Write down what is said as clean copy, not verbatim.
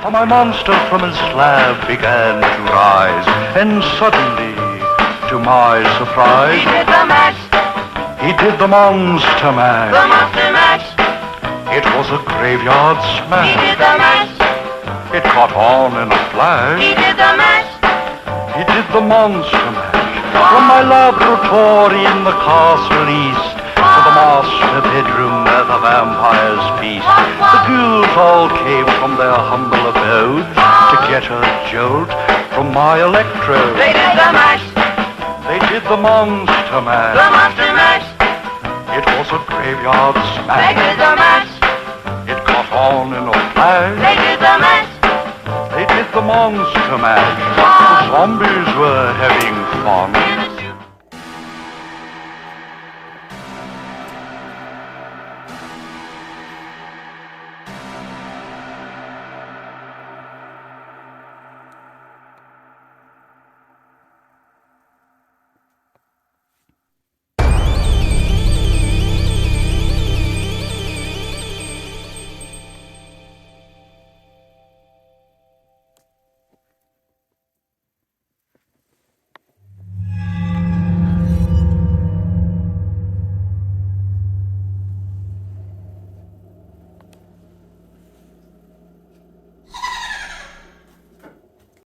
For my monster from his slab began to rise, and suddenly, to my surprise, He did the mash. he did the monster mash. The monster mash. It was a graveyard He smash. did the mash. It caught on in a flash. He did the mash. He did the monster mash. From my laboratory in the castle east to the master bedroom where the vampires feast. The ghouls all came from their humble abodes to get a jolt from my electrode. They did the mash. They did the monster The mash. monster mash. It was a graveyard They smash. did the mash. It caught on in a flash. They did the mash. They did the monster mash. The zombies were having fun.